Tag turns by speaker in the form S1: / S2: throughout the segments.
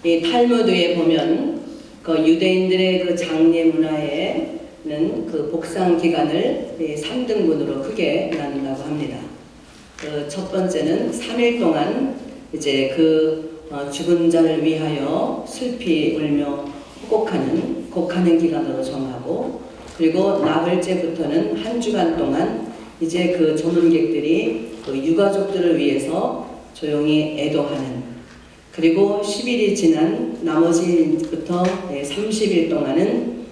S1: 이 탈무드에 보면 그 유대인들의 그 장례 문화에는 그 복상 기간을 3등분으로 크게 나눈다고 합니다. 그 첫 번째는 3일 동안 이제 그 죽은 자를 위하여 슬피 울며 곡하는 기간으로 정하고, 그리고 나흘째부터는 1주간 동안 이제 그 조문객들이 그 유가족들을 위해서 조용히 애도하는, 그리고 10일이 지난 나머지부터 30일 동안은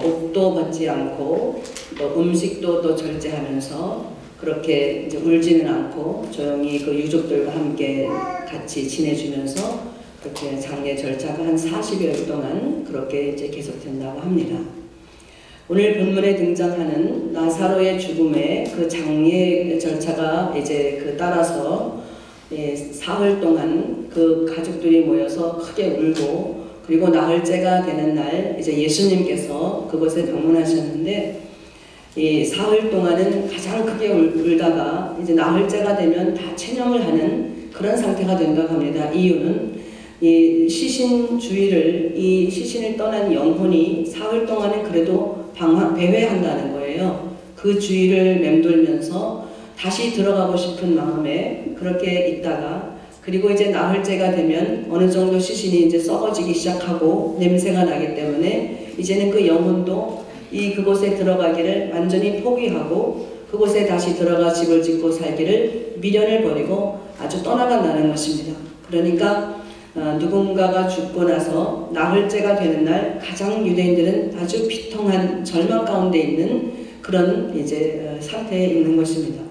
S1: 옷도 벗지 않고 또 음식도 또 절제하면서 그렇게 이제 울지는 않고 조용히 그 유족들과 함께 같이 지내주면서 그렇게 장례 절차가 한 40일 동안 그렇게 이제 계속된다고 합니다. 오늘 본문에 등장하는 나사로의 죽음의 그 장례 절차가 이제 그 따라서 사흘 동안 그 가족들이 모여서 크게 울고, 그리고 나흘째가 되는 날 이제 예수님께서 그곳에 방문하셨는데, 이 사흘 동안은 가장 크게 울다가 이제 나흘째가 되면 다 체념을 하는 그런 상태가 된다고 합니다. 이유는 이 시신 주의를, 이 시신을 떠난 영혼이 사흘 동안은 그래도 배회한다는 거예요. 그 주위를 맴돌면서 다시 들어가고 싶은 마음에 그렇게 있다가, 그리고 이제 나흘째가 되면 어느 정도 시신이 이제 썩어지기 시작하고 냄새가 나기 때문에 이제는 그 영혼도 그곳에 들어가기를 완전히 포기하고 그곳에 다시 들어가 집을 짓고 살기를 미련을 버리고 아주 떠나간다는 것입니다. 그러니까 누군가가 죽고 나서 나흘째가 되는 날 가장 유대인들은 아주 비통한 절망 가운데 있는 그런 이제 상태에 있는 것입니다.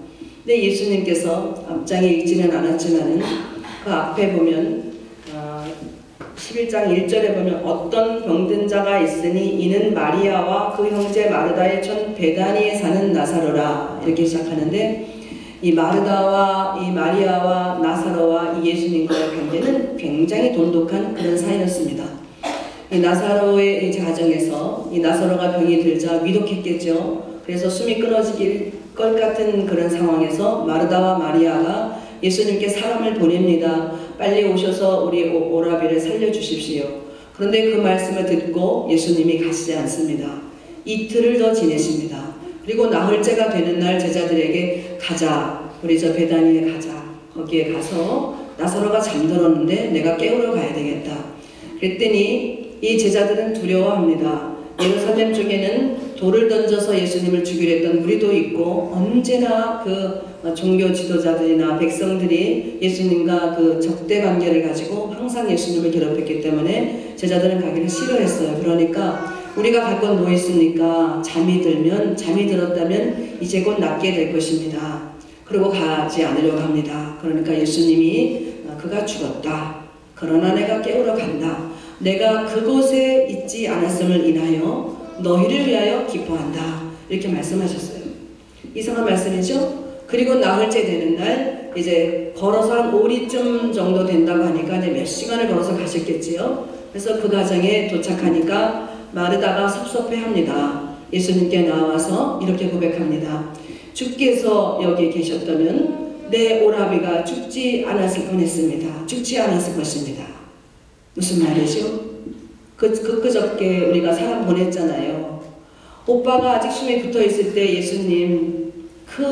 S1: 근데 예수님께서 앞장에 읽지는 않았지만은 그 앞에 보면 11장 1절에 보면 어떤 병든 자가 있으니 이는 마리아와 그 형제 마르다의 촌 베다니에 사는 나사로라, 이렇게 시작하는데 이 마르다와 이 마리아와 나사로와 이 예수님과의 관계는 굉장히 돈독한 그런 사이였습니다. 이 나사로의 가정에서 이 나사로가 병이 들자 위독했겠죠. 그래서 숨이 끊어질 것 같은 그런 상황에서 마르다와 마리아가 예수님께 사람을 보냅니다. 빨리 오셔서 우리 오라비를 살려주십시오. 그런데 그 말씀을 듣고 예수님이 가시지 않습니다. 이틀을 더 지내십니다. 그리고 나흘째가 되는 날 제자들에게 가자, 우리 저 베다니에 가자. 거기에 가서 나사로가 잠들었는데 내가 깨우러 가야 되겠다. 그랬더니 이 제자들은 두려워합니다. 예루살렘 쪽에는 돌을 던져서 예수님을 죽이려 했던 무리도 있고, 언제나 그 종교 지도자들이나 백성들이 예수님과 그 적대 관계를 가지고 항상 예수님을 괴롭혔기 때문에 제자들은 가기를 싫어했어요. 그러니까 우리가 갈 건 뭐 있습니까? 잠이 들었다면 이제 곧 낫게 될 것입니다. 그리고 가지 않으려고 합니다. 그러니까 예수님이 그가 죽었다. 그러나 내가 깨우러 간다. 내가 그곳에 있지 않았음을 인하여 너희를 위하여 기뻐한다. 이렇게 말씀하셨어요. 이상한 말씀이죠? 그리고 나흘째 되는 날 이제 걸어서 한 5리쯤 정도 된다고 하니까 이제 몇 시간을 걸어서 가셨겠지요. 그래서 그 가정에 도착하니까 마르다가 섭섭해합니다. 예수님께 나와서 이렇게 고백합니다. 주께서 여기 계셨다면 내 오라비가 죽지 않았을 뻔했습니다. 죽지 않았을 것입니다. 무슨 말이죠? 그저께 우리가 사람 보냈잖아요. 오빠가 아직 숨이 붙어 있을 때 예수님 그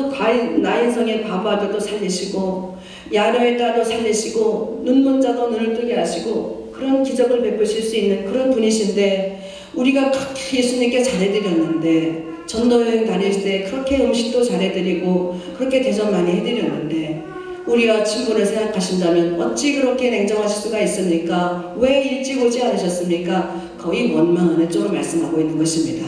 S1: 나인성의 과부 아들도 살리시고 야녀의 딸도 살리시고 눈먼 자도 눈을 뜨게 하시고 그런 기적을 베푸실 수 있는 그런 분이신데, 우리가 그렇게 예수님께 잘해드렸는데, 전도여행 다닐 때 그렇게 음식도 잘해드리고 그렇게 대접 많이 해드렸는데 우리와 친분을 생각하신다면 어찌 그렇게 냉정하실 수가 있습니까? 왜 일찍 오지 않으셨습니까? 거의 원망하는 쪽으로 말씀하고 있는 것입니다.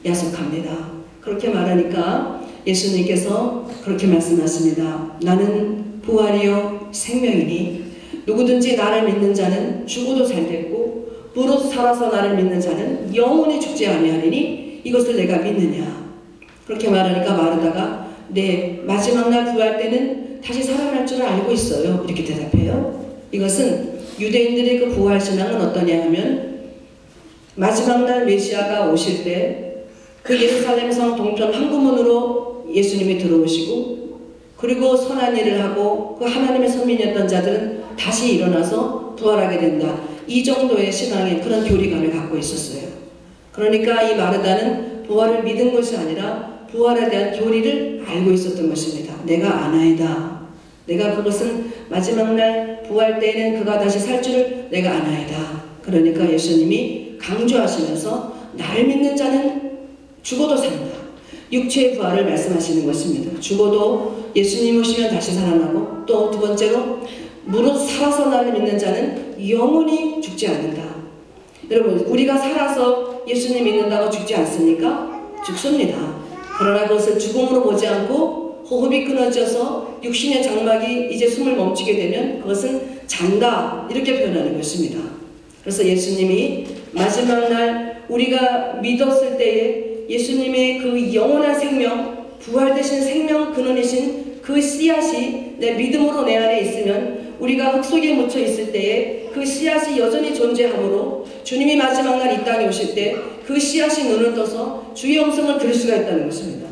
S1: 야속합니다. 그렇게 말하니까 예수님께서 그렇게 말씀하십니다. 나는 부활이요 생명이니 누구든지 나를 믿는 자는 죽어도 살겠고 무릇 살아서 나를 믿는 자는 영원히 죽지 아니하리니 이것을 내가 믿느냐. 그렇게 말하니까 마르다가 네, 마지막 날 부활 때는 다시 살아날 줄 알고 있어요. 이렇게 대답해요. 이것은 유대인들의 그 부활 신앙은 어떠냐 하면, 마지막 날 메시아가 오실 때 그 예루살렘 성 동편 항구문으로 예수님이 들어오시고, 그리고 선한 일을 하고 그 하나님의 선민이었던 자들은 다시 일어나서 부활하게 된다. 이 정도의 신앙의 그런 교리관을 갖고 있었어요. 그러니까 이 마르다는 부활을 믿은 것이 아니라 부활에 대한 교리를 알고 있었던 것입니다. 내가 아나이다. 내가 그것은 마지막 날 부활 때에는 그가 다시 살 줄을 내가 아나이다. 그러니까 예수님이 강조하시면서 나를 믿는 자는 죽어도 산다. 육체의 부활을 말씀하시는 것입니다. 죽어도 예수님 오시면 다시 살아나고, 또 두 번째로 무릇 살아서 나를 믿는 자는 영원히 죽지 않는다. 여러분, 우리가 살아서 예수님 믿는다고 죽지 않습니까? 죽습니다. 그러나 그것을 죽음으로 보지 않고 호흡이 끊어져서 육신의 장막이 이제 숨을 멈추게 되면 그것은 잔다, 이렇게 표현하는 것입니다. 그래서 예수님이 마지막 날 우리가 믿었을 때에 예수님의 그 영원한 생명, 부활되신 생명 근원이신 그 씨앗이 내 믿음으로 내 안에 있으면 우리가 흙 속에 묻혀 있을 때에 그 씨앗이 여전히 존재하므로 주님이 마지막 날 이 땅에 오실 때 그 씨앗이 눈을 떠서 주의 음성을 들을 수가 있다는 것입니다.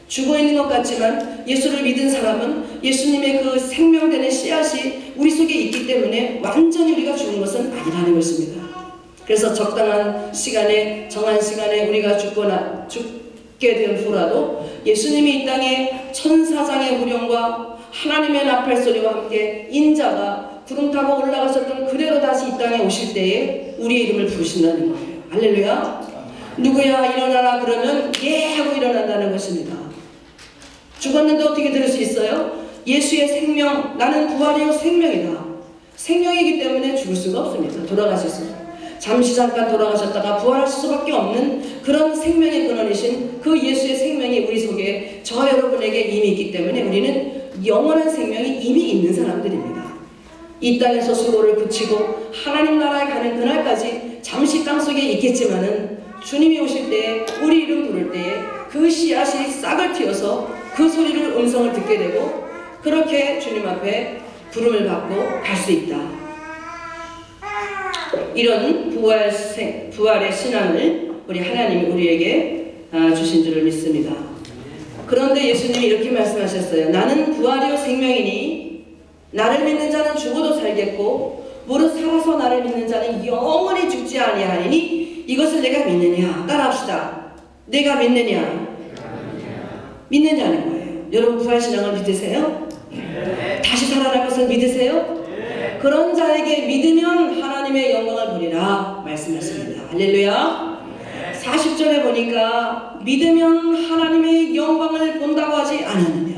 S1: 죽어 있는 것 같지만 예수를 믿은 사람은 예수님의 그 생명되는 씨앗이 우리 속에 있기 때문에 완전히 우리가 죽은 것은 아니라는 것입니다. 그래서 적당한 시간에, 정한 시간에 우리가 죽게 된 후라도 예수님이 이 땅에 천사장의 후령과 하나님의 나팔 소리와 함께 인자가 구름 타고 올라가셨던 그대로 다시 이 땅에 오실 때에 우리의 이름을 부르신다는 거예요. 할렐루야. 누구야 일어나라 그러면 예 하고 일어난다는 것입니다. 죽었는데 어떻게 들을 수 있어요? 예수의 생명, 나는 부활이요 생명이다. 생명이기 때문에 죽을 수가 없습니다. 돌아가실 수. 잠시 잠깐 돌아가셨다가 부활하실 수밖에 없는 그런 생명의 근원이신 그 예수의 생명이 우리 속에 저와 여러분에게 이미 있기 때문에 우리는 영원한 생명이 이미 있는 사람들입니다. 이 땅에서 수고를 그치고 하나님 나라에 가는 그날까지 잠시 땅속에 있겠지만은 주님이 오실 때에 우리 이름 부를 때에 그 씨앗이 싹을 틔어서 그 소리를 음성을 듣게 되고 그렇게 주님 앞에 부름을 받고 갈 수 있다. 이런 부활의 신앙을 우리 하나님이 우리에게 주신 줄을 믿습니다. 그런데 예수님이 이렇게 말씀하셨어요. 나는 부활이요 생명이니 나를 믿는 자는 죽어도 살겠고 무릇 살아서 나를 믿는 자는 영원히 죽지 아니하리니 이것을 내가 믿느냐. 따라합시다. 내가 믿느냐. 믿느냐는 거예요. 여러분 부활신앙을 믿으세요? 다시 살아날 것을 믿으세요? 그런 자에게 믿으면 하나님의 영광을 보리라 말씀하십니다. 할렐루야. 40절에 보니까 믿으면 하나님의 영광을 본다고 하지 않았느냐.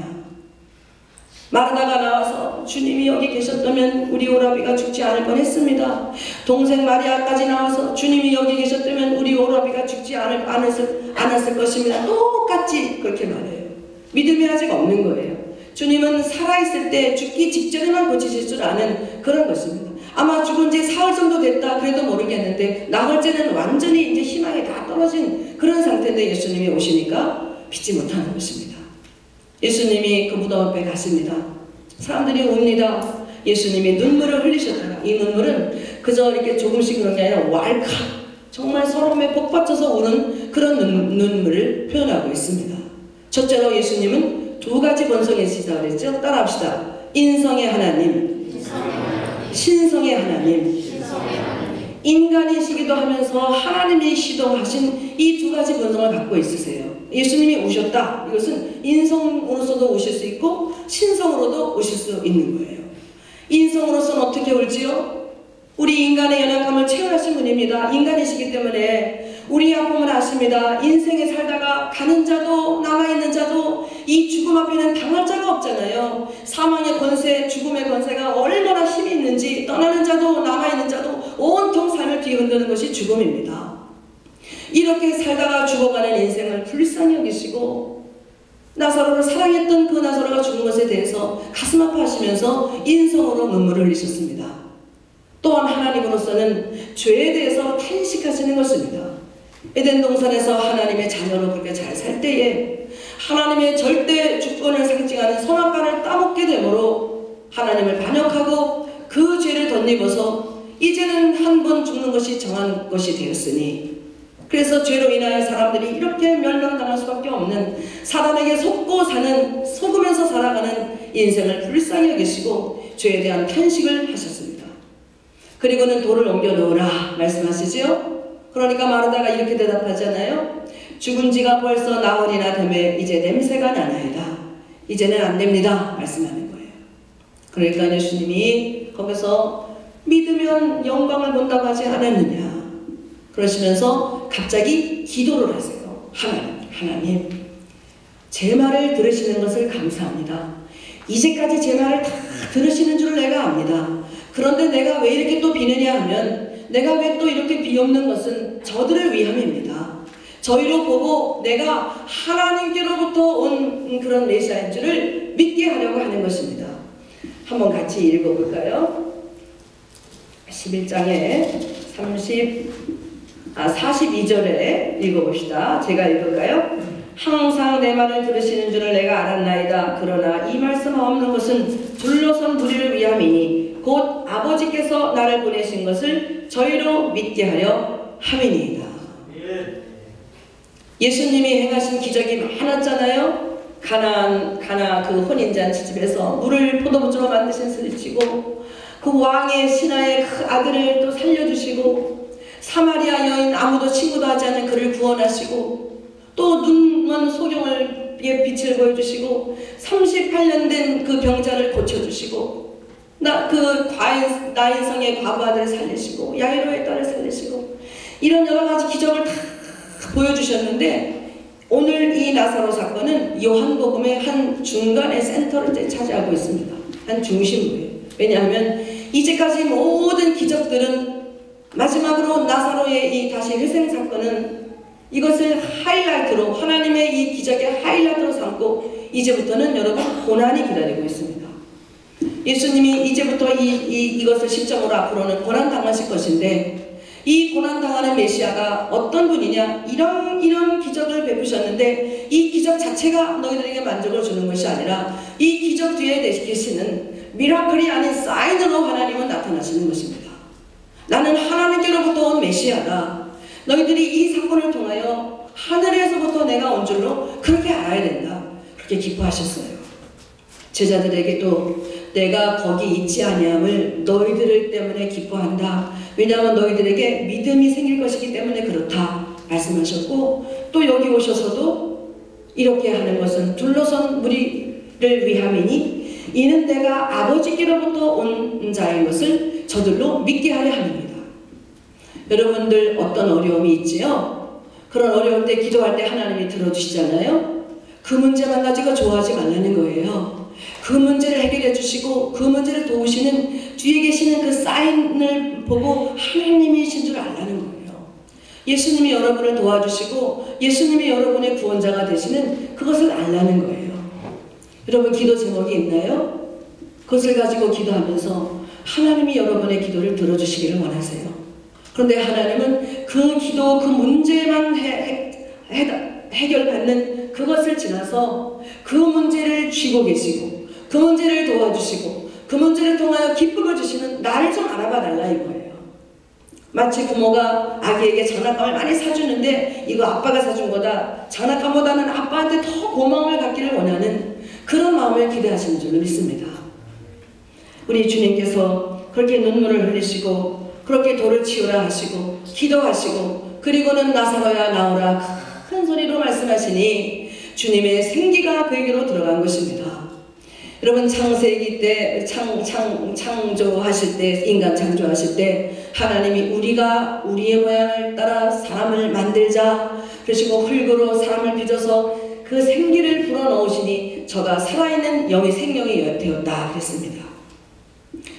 S1: 마르다가 나와서 주님이 여기 계셨다면 우리 오라비가 죽지 않을 뻔했습니다. 동생 마리아까지 나와서 주님이 여기 계셨다면 우리 오라비가 죽지 않았을 것입니다. 똑같이 그렇게 말해요. 믿음이 아직 없는 거예요. 주님은 살아있을 때 죽기 직전에만 고치실 줄 아는 그런 것입니다. 아마 죽은 지 사흘 정도 됐다 그래도 모르겠는데 나흘째는 완전히 이제 희망이 다 떨어진 그런 상태인데 예수님이 오시니까 믿지 못하는 것입니다. 예수님이 그 무덤 앞에 가십니다. 사람들이 웁니다. 예수님이 눈물을 흘리셨다가 이 눈물은 그저 이렇게 조금씩 그런 게 아니라 왈칵 정말 서러움에 복받쳐서 우는 그런 눈물을 표현하고 있습니다. 첫째로 예수님은 두 가지 본성이시다 그랬죠? 따라합시다. 인성의 하나님, 신성의 하나님. 인간이시기도 하면서 하나님이시기도 하신 이 두 가지 본성을 갖고 있으세요. 예수님이 오셨다. 이것은 인성으로서도 오실 수 있고 신성으로도 오실 수 있는 거예요. 인성으로서는 어떻게 올지요? 우리 인간의 연약함을 체험하신 분입니다. 인간이시기 때문에 우리 아픔을 아십니다. 인생에 살다가 가는 자도 남아있는 자도 이 죽음 앞에는 당할 자가 없잖아요. 사망의 권세, 죽음의 권세가 얼마나 힘이 있는지 떠나는 자도 남아있는 자도 온통 삶을 뒤흔드는 것이 죽음입니다. 이렇게 살다가 죽어가는 인생을 불쌍히 여기시고 나사로를 사랑했던 그 나사로가 죽은 것에 대해서 가슴 아파하시면서 인성으로 눈물을 흘리셨습니다. 또한 하나님으로서는 죄에 대해서 탄식하시는 것입니다. 에덴 동산에서 하나님의 자녀로 그렇게 잘 살 때에 하나님의 절대 주권을 상징하는 선악과를 따먹게 되므로 하나님을 반역하고 그 죄를 덧입어서 이제는 한 번 죽는 것이 정한 것이 되었으니 그래서 죄로 인하여 사람들이 이렇게 멸망당할 수밖에 없는 사단에게 속으면서 살아가는 인생을 불쌍히 여기시고 죄에 대한 탄식을 하셨습니다. 그리고는 돌을 옮겨 놓으라 말씀하시죠. 그러니까 마르다가 이렇게 대답하잖아요. 죽은 지가 벌써 나흘이나 되매 이제 냄새가 나나이다. 이제는 안 됩니다 말씀하는 거예요. 그러니까 예수님이 거기서 믿으면 영광을 본다고 하지 않았느냐 그러시면서 갑자기 기도를 하세요. 하나님 제 말을 들으시는 것을 감사합니다. 이제까지 제 말을 다 들으시는 줄 내가 압니다. 그런데 내가 왜 이렇게 또 비느냐 하면 내가 왜 또 이렇게 비옵는 것은 저들을 위함입니다. 저희로 보고 내가 하나님께로부터 온 그런 메시아인 줄을 믿게 하려고 하는 것입니다. 한번 같이 읽어볼까요? 11장에 42절에 읽어봅시다. 제가 읽을까요? 항상 내 말을 들으시는 줄을 내가 알았나이다. 그러나 이 말씀 없는 것은 둘러선 무리를 위함이니 곧 아버지께서 나를 보내신 것을 저희로 믿게 하려 함이니이다. 예수님이 행하신 기적이 많았잖아요. 가나 그 혼인잔치 집에서 물을 포도주로 만드신 스리치고 그 왕의 신하의 그 아들을 또 살려주시고 사마리아 여인 아무도 친구도 하지 않은 그를 구원하시고 또 눈먼 소경을 빛을 보여주시고 38년 된 그 병자를 고쳐주시고 그 나인성의 과부 아들을 살리시고 야이로의 딸을 살리시고 이런 여러 가지 기적을 다 보여주셨는데 오늘 이 나사로 사건은 요한복음의 한 중간의 센터를 차지하고 있습니다. 한 중심부예요. 왜냐하면 이제까지 모든 기적들은 마지막으로 나사로의 이 다시 회생 사건은 이것을 하이라이트로 하나님의 이 기적의 하이라이트로 삼고 이제부터는 여러분 고난이 기다리고 있습니다. 예수님이 이제부터 이것을 시점으로 앞으로는 고난당하실 것인데 이 고난당하는 메시아가 어떤 분이냐 이런 기적을 베푸셨는데 이 기적 자체가 너희들에게 만족을 주는 것이 아니라 이 기적 뒤에 계시는 미라클이 아닌 사인으로 하나님은 나타나시는 것입니다. 나는 하나님께로부터 온 메시아다. 너희들이 이 사건을 통하여 하늘에서부터 내가 온 줄로 그렇게 알아야 된다. 그렇게 기뻐하셨어요. 제자들에게도 내가 거기 있지 아니함을 너희들 때문에 기뻐한다. 왜냐하면 너희들에게 믿음이 생길 것이기 때문에 그렇다 말씀하셨고 또 여기 오셔서도 이렇게 하는 것은 둘러선 무리를 위함이니 이는 내가 아버지께로부터 온 자인 것을 저들로 믿게 하려 함입니다. 여러분들 어떤 어려움이 있지요? 그런 어려울 때 기도할 때 하나님이 들어주시잖아요. 그 문제만 가지고 좋아하지 말라는 거예요. 그 문제를 해결해 주시고 그 문제를 도우시는 뒤에 계시는 그 사인을 보고 하나님이신 줄 알라는 거예요. 예수님이 여러분을 도와주시고 예수님이 여러분의 구원자가 되시는 그것을 알라는 거예요. 여러분 기도 제목이 있나요? 그것을 가지고 기도하면서 하나님이 여러분의 기도를 들어주시기를 원하세요. 그런데 하나님은 그 기도 그 문제만 해결받는 그것을 지나서 그 문제를 쥐고 계시고 그 문제를 도와주시고 그 문제를 통하여 기쁨을 주시는 나를 좀 알아봐 달라 이거예요. 마치 부모가 아기에게 장난감을 많이 사주는데 이거 아빠가 사준 거다. 장난감보다는 아빠한테 더 고마움을 갖기를 원하는 그런 마음을 기대하시는 줄로 믿습니다. 우리 주님께서 그렇게 눈물을 흘리시고 그렇게 돌을 치우라 하시고 기도하시고 그리고는 나사로야 나오라 큰 소리로 말씀하시니 주님의 생기가 그에게로 들어간 것입니다. 여러분 창세기 때 창조하실 때 인간 창조하실 때 하나님이 우리가 우리의 모양을 따라 사람을 만들자 그러시고 흙으로 사람을 빚어서 그 생기를 불어넣으시니 저가 살아있는 영이 생명이 되었다 그랬습니다.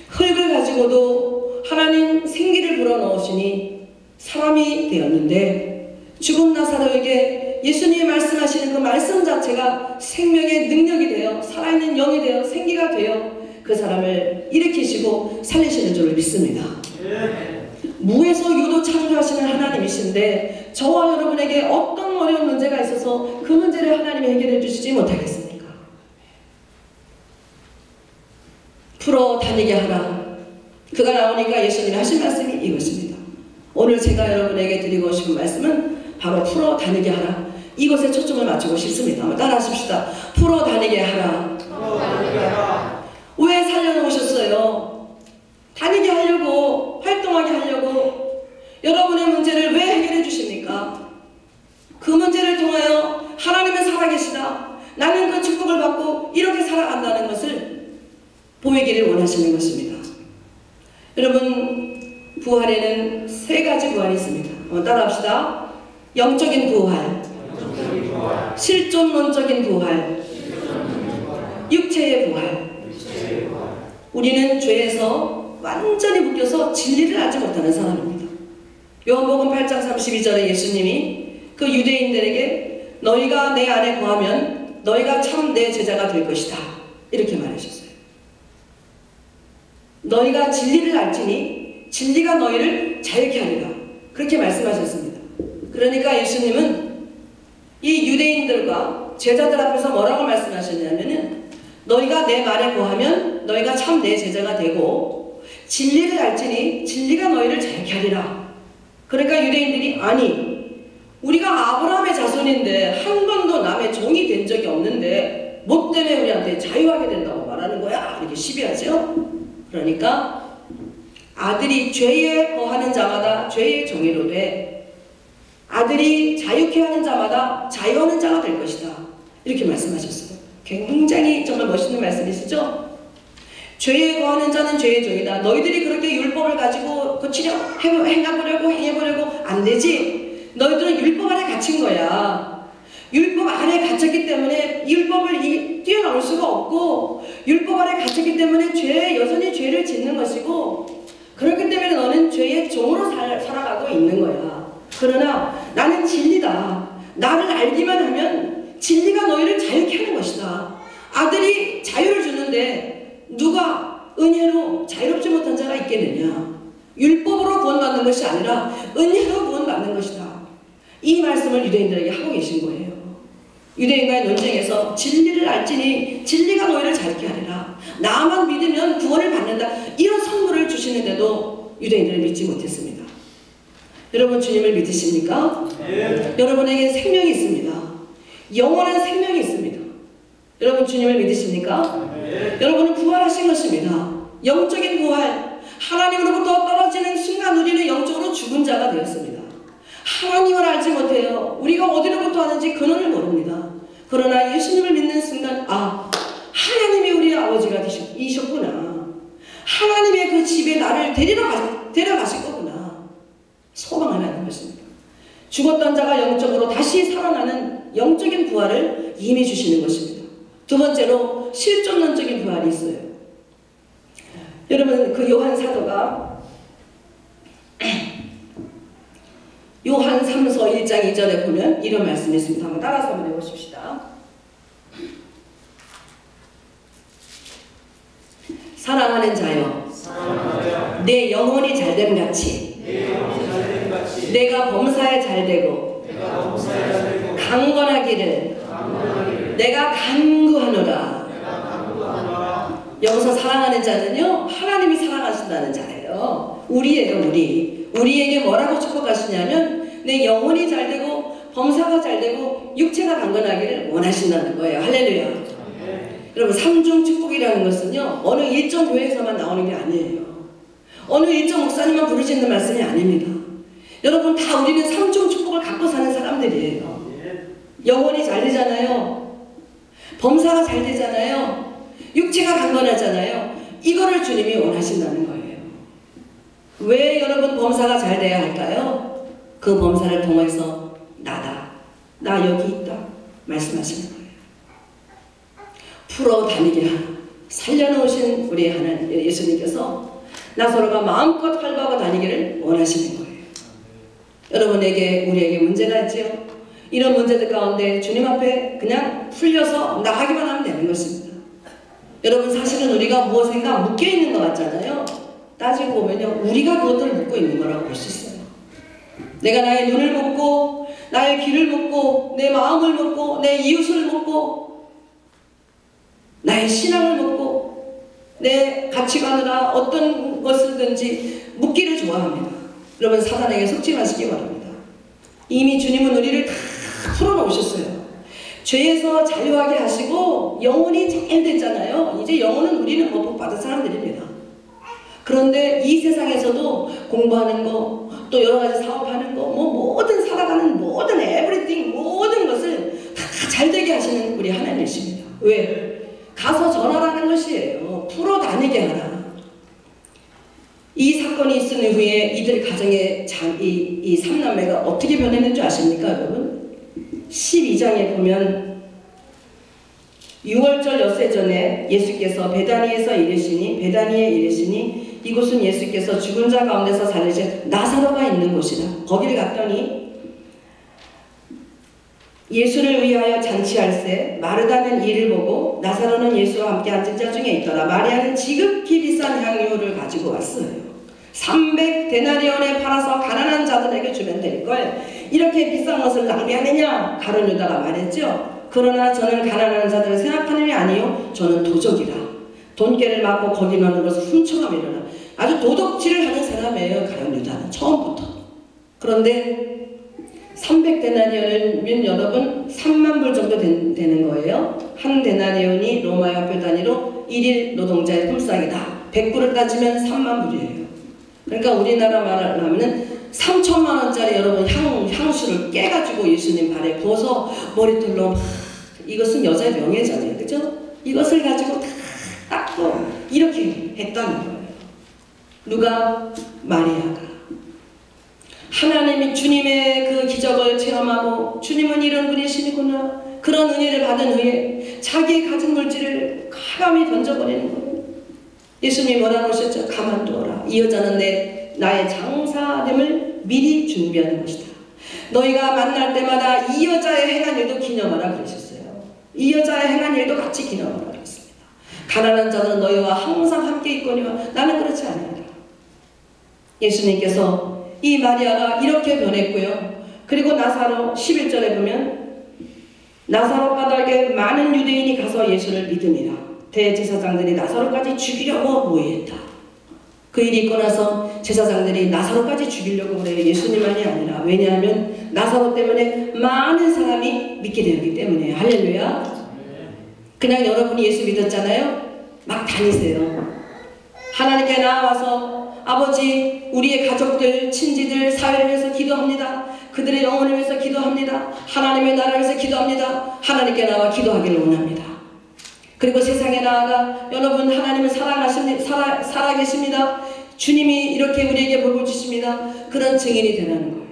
S1: 흙을 가지고도 하나님 생기를 불어넣으시니 사람이 되었는데 죽은 나사로에게 예수님이 말씀하시는 그 말씀 자체가 생명의 능력이 되어 살아있는 영이 되어 생기가 되어 그 사람을 일으키시고 살리시는 줄을 믿습니다. 무에서 유도 창조하시는 하나님이신데 저와 여러분에게 어떤 어려운 문제가 있어서 그 문제를 하나님이 해결해 주시지 못하겠습니까? 풀어 다니게 하라. 그가 나오니까 예수님이 하신 말씀이 이것입니다. 오늘 제가 여러분에게 드리고 싶은 말씀은 바로 풀어 다니게 하라. 이것에 초점을 맞추고 싶습니다. 한번 따라 하십시다. 풀어 다니게 하라. 왜 살려놓으셨어요? 다니게 하려고 활 풍성하게 하려고 여러분의 문제를 왜 해결해 주십니까? 그 문제를 통하여 하나님은 살아계시다, 나는 그 축복을 받고 이렇게 살아간다는 것을 보이기를 원하시는 것입니다. 여러분, 부활에는 세 가지 부활이 있습니다. 따라합시다. 영적인 부활, 실존론적인 부활, 육체의 부활. 우리는 죄에서 완전히 묶여서 진리를 알지 못하는 사람입니다. 요한복음 8장 32절에 예수님이 그 유대인들에게 너희가 내 안에 거하면 너희가 참 내 제자가 될 것이다, 이렇게 말하셨어요. 너희가 진리를 알지니 진리가 너희를 자유케 하리라, 그렇게 말씀하셨습니다. 그러니까 예수님은 이 유대인들과 제자들 앞에서 뭐라고 말씀하셨냐면은 너희가 내 말에 거하면 너희가 참 내 제자가 되고 진리를 알지니 진리가 너희를 자유케 하리라. 그러니까 유대인들이 아니, 우리가 아브라함의 자손인데 한 번도 남의 종이 된 적이 없는데 뭐 때문에 우리한테 자유하게 된다고 말하는 거야? 이렇게 시비하죠. 그러니까 아들이 죄에 거하는 자마다 죄의 종이로 돼 아들이 자유케 하는 자마다 자유하는 자가 될 것이다, 이렇게 말씀하셨어요. 굉장히 정말 멋있는 말씀이시죠? 죄에 거하는 자는 죄의 종이다. 너희들이 그렇게 율법을 가지고 고치려 행해보려고 안 되지. 너희들은 율법 아래 갇힌 거야. 율법 아래 갇혔기 때문에 율법을 뛰어넘을 수가 없고, 율법 아래 갇혔기 때문에 여전히 죄를 짓는 것이고, 그렇기 때문에 너는 죄의 종으로 살아가고 있는 거야. 그러나 나는 진리다. 나를 알기만 하면 진리가 너희를 자유케 하는 것이다. 아들이 자유를 주는데 누가 은혜로 자유롭지 못한 자가 있겠느냐? 율법으로 구원받는 것이 아니라 은혜로 구원받는 것이다. 이 말씀을 유대인들에게 하고 계신 거예요. 유대인과의 논쟁에서 진리를 알지니 진리가 너희를 자유케 하리라, 나만 믿으면 구원을 받는다, 이런 선물을 주시는데도 유대인들은 믿지 못했습니다. 여러분, 주님을 믿으십니까? 네. 여러분에게 생명이 있습니다. 영원한 생명이 있습니다. 여러분, 주님을 믿으십니까? 네. 여러분은 부활하신 것입니다. 영적인 부활, 하나님으로부터 떨어지는 순간 우리는 영적으로 죽은 자가 되었습니다. 하나님을 알지 못해요. 우리가 어디로부터 왔는지 근원을 모릅니다. 그러나 예수님을 믿는 순간, 아, 하나님이 우리의 아버지가 되셨구나. 하나님의 그 집에 나를 데려가실 거구나. 소망 하나 있는 것입니다. 죽었던 자가 영적으로 다시 살아나는 영적인 부활을 이미 주시는 것입니다. 두 번째로 실존론적인 부활이 있어요. 여러분, 그 요한 사도가 요한 3서 1장 2절에 보면 이런 말씀이 있습니다. 한번 따라서 한번 해보십시다. 사랑하는 자여, 내 영혼이 잘됨 같이 내가 범사에 잘되고 강건하기를 내가 간구하노라. 여기서 사랑하는 자는요, 하나님이 사랑하신다는 자예요. 우리예요, 우리에게 뭐라고 축복하시냐면 내 영혼이 잘되고 범사가 잘되고 육체가 강건하기를 원하신다는 거예요. 할렐루야. 여러분, 삼중 축복이라는 것은요, 어느 일정 교회에서만 나오는 게 아니에요. 어느 일정 목사님만 부르시는 말씀이 아닙니다. 여러분, 다 우리는 삼중 축복을 갖고 사는 사람들이에요. 영혼이 잘 되잖아요. 범사가 잘 되잖아요. 육체가 강건하잖아요. 이거를 주님이 원하신다는 거예요. 왜 여러분 범사가 잘 돼야 할까요? 그 범사를 통해서 나다, 나 여기 있다 말씀하시는 거예요. 풀어 다니게 하라. 살려놓으신 우리 하나님 예수님께서 나사로가 마음껏 활보하고 다니기를 원하시는 거예요. 여러분에게, 우리에게 문제가 있지요. 이런 문제들 가운데 주님 앞에 그냥 풀려서 나가기만 하면 되는 것입니다. 여러분, 사실은 우리가 무엇인가 묶여있는 것 같잖아요. 따지고 보면요, 우리가 그것들을 묶고 있는 거라고 볼 수 있어요. 내가 나의 눈을 묶고, 나의 귀를 묶고, 내 마음을 묶고, 내 이웃을 묶고, 나의 신앙을 묶고, 내 가치관이나 어떤 것을든지 묶기를 좋아합니다. 여러분, 사단에게 속지 마시기 바랍니다. 이미 주님은 우리를 다 풀어놓으셨어요. 죄에서 자유하게 하시고 영혼이 잘 됐잖아요. 이제 영혼은 우리는 복 받은 사람들입니다. 그런데 이 세상에서도 공부하는 거, 또 여러 가지 사업하는 거, 뭐 모든 살아가는 모든 에브리띵, 모든 것을 다 잘 되게 하시는 우리 하나님이십니다. 왜? 가서 전하라는 것이에요. 풀어 다니게 하라. 이 사건이 있은 이후에 이들 가정의 이 삼남매가 어떻게 변했는 줄 아십니까, 여러분? 12장에 보면 6월절 엿새 전에 예수께서 베다니에 이르시니 이곳은 예수께서 죽은 자 가운데서 살리신 나사로가 있는 곳이다. 거기를 갔더니 예수를 위하여 잔치할세 마르다는 이를 보고 나사로는 예수와 함께 앉은 자 중에 있더라. 마리아는 지극히 비싼 향유를 가지고 왔어요. 300데나리온에 팔아서 가난한 자들에게 주면 될걸 이렇게 비싼 것을 낭비하느냐? 가룟 유다가 말했죠. 그러나 저는 가난한 자들을 생각하는 게 아니요 저는 도적이라. 돈깨를 맞고 거기 넣는 것을 훔쳐가미로라. 아주 도덕질을 하는 사람이에요. 가룟 유다는 처음부터. 그런데 300데나리온이면 여러분 3만 불 정도 되는 거예요. 한 데나리온이 로마의 화폐 단위로 1일 노동자의 품삯이다. 100불을 따지면 3만 불이에요. 그러니까 우리나라 말을 하면은 3천만 원짜리 여러분 향수를 깨가지고 예수님 발에 부어서 머리털로 이것은 여자의 명예잖아요. 그죠? 이것을 가지고 다 닦고 이렇게 했다는 거예요. 누가? 마리아가. 하나님이 주님의 그 기적을 체험하고 주님은 이런 분이시구나 그런 은혜를 받은 후에 자기의 가진 물질을 과감히 던져버리는 거예요. 예수님이 뭐라고 하셨죠? 가만두어라. 이 여자는 나의 장사됨을 미리 준비하는 것이다. 너희가 만날 때마다 이 여자의 행한 일도 기념하라 그러셨어요. 이 여자의 행한 일도 같이 기념하라 그랬습니다. 가난한 자는 너희와 항상 함께 있거니와 나는 그렇지 않으리라. 예수님께서 이 마리아가 이렇게 변했고요. 그리고 나사로 11절에 보면 나사로 까닭에 많은 유대인이 가서 예수를 믿음이라. 대제사장들이 나사로까지 죽이려고 모의했다. 그 일이 있고 나서 제사장들이 나사로까지 죽이려고 그래요. 예수님만이 아니라. 왜냐하면 나사로 때문에 많은 사람이 믿게 되었기 때문에. 할렐루야. 그냥 여러분이 예수 믿었잖아요. 막 다니세요. 하나님께 나와서 아버지 우리의 가족들, 친지들, 사회를 위해서 기도합니다. 그들의 영혼을 위해서 기도합니다. 하나님의 나라를 위해서 기도합니다. 하나님께 나와 기도하기를 원합니다. 그리고 세상에 나아가 여러분 하나님을 살아계십니다. 주님이 이렇게 우리에게 복을 주십니다. 그런 증인이 되라는 거예요.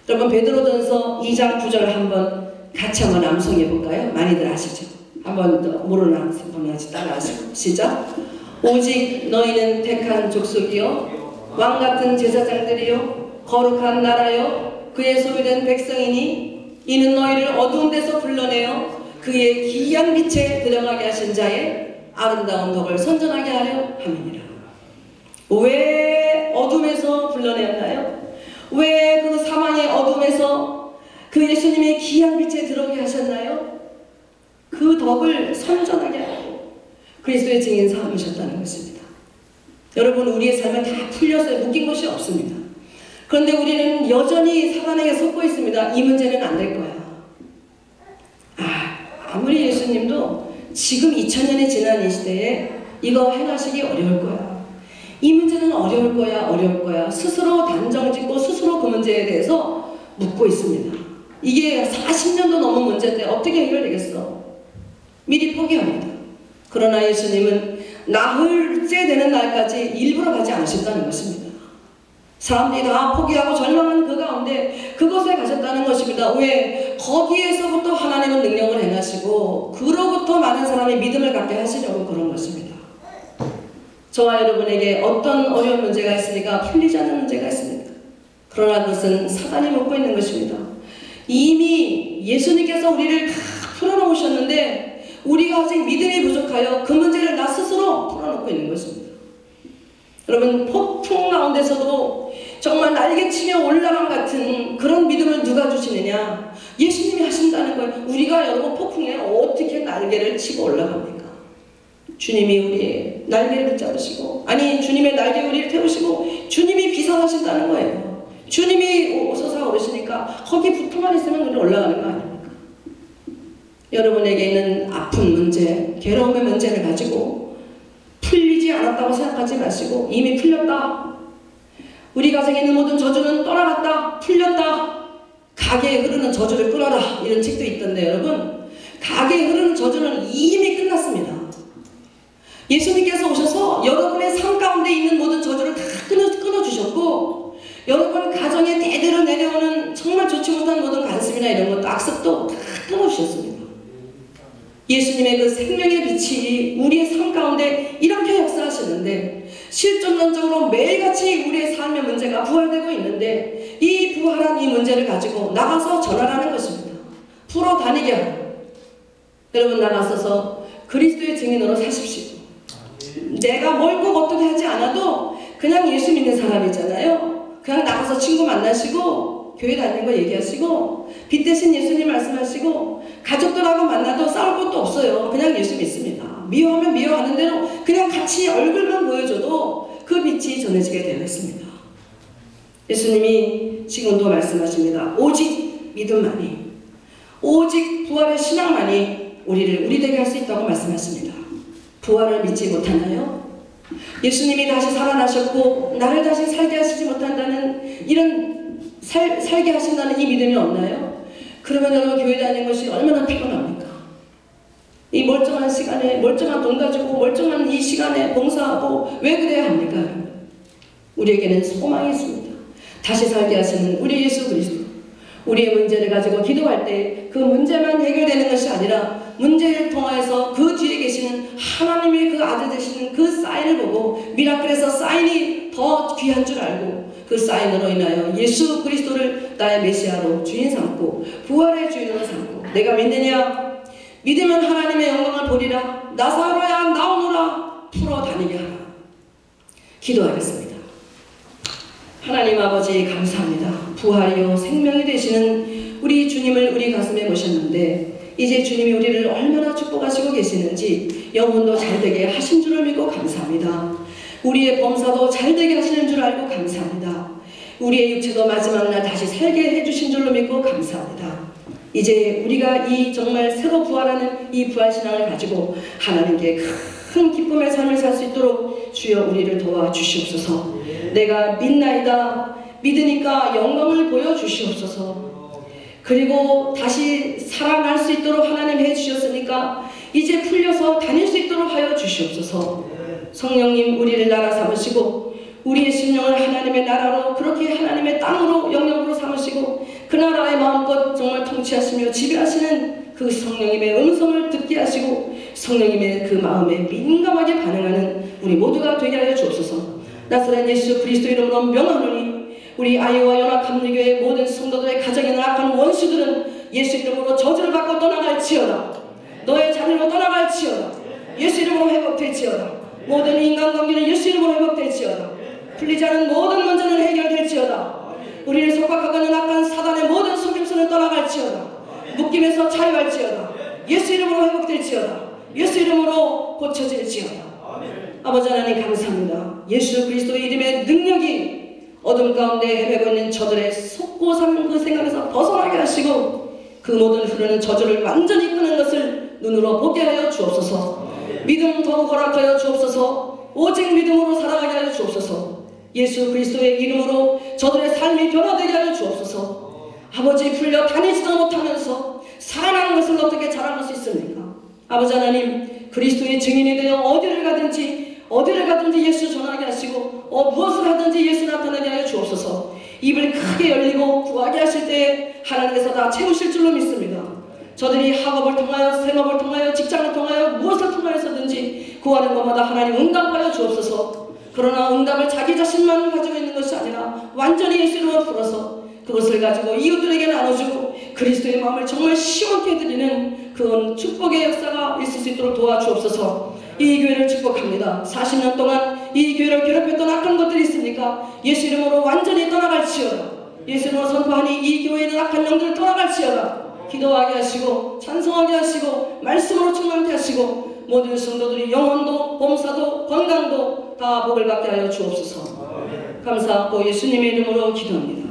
S1: 여러분 베드로전서 2장 9절 한번 같이 한번 암송해 볼까요? 많이들 아시죠? 한번 더 모르는 분은 같이 따라하시고 시작. 오직 너희는 택한 족속이요 왕같은 제사장들이요 거룩한 나라요 그의 소유된 백성이니 이는 너희를 어두운 데서 불러내어 그의 기이한 빛에 들어가게 하신 자의 아름다운 덕을 선전하게 하려 함이니라. 왜 어둠에서 불러내었나요? 왜 그 사망의 어둠에서 그 예수님의 기이한 빛에 들어오게 하셨나요? 그 덕을 선전하게 하고 그리스도의 증인 삼으셨다는 것입니다. 여러분 우리의 삶은 다 풀려서 묶인 것이 없습니다. 그런데 우리는 여전히 사단에게 속고 있습니다. 이 문제는 안 될 거야. 아무리 예수님도 지금 2000년이 지난 이 시대에 이거 행하시기 어려울 거야. 이 문제는 어려울 거야. 스스로 단정짓고 스스로 그 문제에 대해서 묻고 있습니다. 이게 40년도 넘은 문제인데 어떻게 해결되겠어? 미리 포기합니다. 그러나 예수님은 나흘째 되는 날까지 일부러 가지 않으셨다는 것입니다. 사람들이 다 포기하고 절망한 그 가운데 그곳에 가셨다는 것입니다. 왜? 거기에서부터 하나님은 능력을 행하시고 그로부터 많은 사람이 믿음을 갖게 하시려고 그런 것입니다. 저와 여러분에게 어떤 어려운 문제가 있으니까 풀리지 않는 문제가 있습니까? 그러나 그것은 사단이 먹고 있는 것입니다. 이미 예수님께서 우리를 다 풀어놓으셨는데 우리가 아직 믿음이 부족하여 그 문제를 나 스스로 풀어놓고 있는 것입니다. 여러분 폭풍 가운데서도 정말 날개치며 올라간 같은 그런 믿음을 누가 주시느냐? 예수님이 하신다는 거예요. 우리가 여러분 폭풍에 어떻게 날개를 치고 올라갑니까? 주님이 우리의 날개를 붙잡으시고 주님의 날개 우리를 태우시고 주님이 비상하신다는 거예요. 주님이 솟아오르시니까 거기 붙어만 있으면 우리 올라가는 거 아닙니까? 여러분에게 있는 아픈 문제, 괴로움의 문제를 가지고 풀리지 않았다고 생각하지 마시고 이미 풀렸다. 우리 가정에 있는 모든 저주는 떠나갔다. 풀렸다. 가게에 흐르는 저주를 끊어라. 이런 책도 있던데 여러분, 가게에 흐르는 저주는 이미 끝났습니다. 예수님께서 오셔서 여러분의 삶 가운데 있는 모든 저주를 다 끊어주셨고, 여러분 가정에 대대로 내려오는 정말 좋지 못한 모든 관습이나 이런 것도 악습도 다 끊어주셨습니다. 예수님의 그 생명의 빛이 우리의 삶 가운데 이렇게 역사하시는데, 실존론적으로 매일같이 우리의 삶의 문제가 부활되고 있는데, 이 부활한 이 문제를 가지고 나가서 전환하는 것입니다. 풀어 다니게 하고, 여러분 나가서서 그리스도의 증인으로 사십시오. 내가 뭘 꼭 어떻게 하지 않아도 그냥 예수 믿는 사람이잖아요. 그냥 나가서 친구 만나시고 교회 다니는 거 얘기하시고 빛 대신 예수님 말씀하시고 가족들하고 만나도 싸울 것도 없어요. 그냥 예수 믿습니다. 미워하면 미워하는 대로 그냥 같이 얼굴만 보여줘도 그 빛이 전해지게 되어 있습니다. 예수님이 지금도 말씀하십니다. 오직 믿음만이, 오직 부활의 신앙만이 우리를 우리 되게 할 수 있다고 말씀하십니다. 부활을 믿지 못하나요? 예수님이 다시 살아나셨고 나를 다시 살게 하시지 못한다는 이런 살게 하신다는 이 믿음이 없나요? 그러면 여러분 교회 다니는 것이 얼마나 피곤합니까? 이 멀쩡한 시간에, 멀쩡한 돈 가지고 멀쩡한 이 시간에 봉사하고 왜 그래야 합니까? 우리에게는 소망이 있습니다. 다시 살게 하시는 우리 예수 그리스도, 우리의 문제를 가지고 기도할 때 그 문제만 해결되는 것이 아니라 문제를 통하여서 그 뒤에 계시는 하나님의 그 아들 되시는 그 사인을 보고 미라클에서 사인이 더 귀한 줄 알고 그 사인으로 인하여 예수 그리스도를 나의 메시아로 주인 삼고 부활의 주인으로 삼고, 내가 믿느냐? 믿으면 하나님의 영광을 보리라. 나사로야 나오노라. 풀어 다니게 하라. 기도하겠습니다. 하나님 아버지 감사합니다. 부활이요 생명이 되시는 우리 주님을 우리 가슴에 모셨는데 이제 주님이 우리를 얼마나 축복하시고 계시는지 영혼도 잘되게 하신 줄을 믿고 감사합니다. 우리의 범사도 잘되게 하시는 줄 알고 감사합니다. 우리의 육체도 마지막 날 다시 살게 해주신 줄로 믿고 감사합니다. 이제 우리가 이 정말 새로 부활하는 이 부활신앙을 가지고 하나님께 큰 기쁨의 삶을 살 수 있도록 주여 우리를 도와주시옵소서. 내가 믿나이다. 믿으니까 영광을 보여주시옵소서. 그리고 다시 살아날 수 있도록 하나님 해주셨으니까 이제 풀려서 다닐 수 있도록 하여 주시옵소서. 성령님 우리를 나라 삼으시고 우리의 심령을 하나님의 나라로, 그렇게 하나님의 땅으로 영역으로 삼으시고 그 나라의 마음껏 정말 통치하시며 지배하시는 그 성령님의 음성을 듣게 하시고 성령님의 그 마음에 민감하게 반응하는 우리 모두가 되게 하여 주옵소서. 나사렛 예수 그리스도 이름으로 명하노니 우리 아이와 연합감리교회 모든 성도들의 가정에 나락한 원수들은 예수 이름으로 저주를 받고 떠나갈지어다. 너의 자리로 떠나갈지어다. 예수 이름으로 회복될지어다. 모든 인간관계는 예수 이름으로 회복될지어다. 풀리지 않은 모든 문제는 해결될지어다. 우리를 속박하고는 악한 사단의 모든 속임수는 떠나갈지어다. 묶임에서 자유할지어다. 예수 이름으로 회복될지어다. 예수 이름으로 고쳐질지어다. 아버지 하나님 감사합니다. 예수 그리스도의 이름의 능력이 어둠 가운데 헤매고 있는 저들의 속고 사는 그 생각에서 벗어나게 하시고 그 모든 흐르는 저주를 완전히 끄는 것을 눈으로 보게 하여 주옵소서. 믿음 더욱 허락하여 주옵소서. 오직 믿음으로 살아가게 하여 주옵소서. 예수 그리스도의 이름으로 저들의 삶이 변화되게 하여 주옵소서. 아버지 풀려 다니지도 못하면서 살아나는 것을 어떻게 자랑할 수 있습니까? 아버지 하나님 그리스도의 증인이 되어 어디를 가든지 예수 전하게 하시고 무엇을 하든지 예수 나타나게 하여 주옵소서. 입을 크게 열리고 구하게 하실 때 하나님께서 다 채우실 줄로 믿습니다. 저들이 학업을 통하여 생업을 통하여 직장을 통하여 무엇을 통하여서든지 구하는 것마다 하나님 응답하여 주옵소서. 그러나 응답을 자기 자신만 가지고 있는 것이 아니라 완전히 예수로 풀어서 그것을 가지고 이웃들에게 나눠주고 그리스도의 마음을 정말 시원케 해드리는 그런 축복의 역사가 있을 수 있도록 도와주옵소서. 이 교회를 축복합니다. 40년 동안 이 교회를 괴롭혔던 악한 것들이 있습니까? 예수 이름으로 완전히 떠나갈지어다. 예수 이름으로 선포하니 이 교회에 있는 악한 영들을 떠나갈지어다. 기도하게 하시고 찬송하게 하시고 말씀으로 충만케 하시고 모든 성도들이 영혼도 범사도 건강도 다 복을 받게 하여 주옵소서. 감사하고 예수님의 이름으로 기도합니다.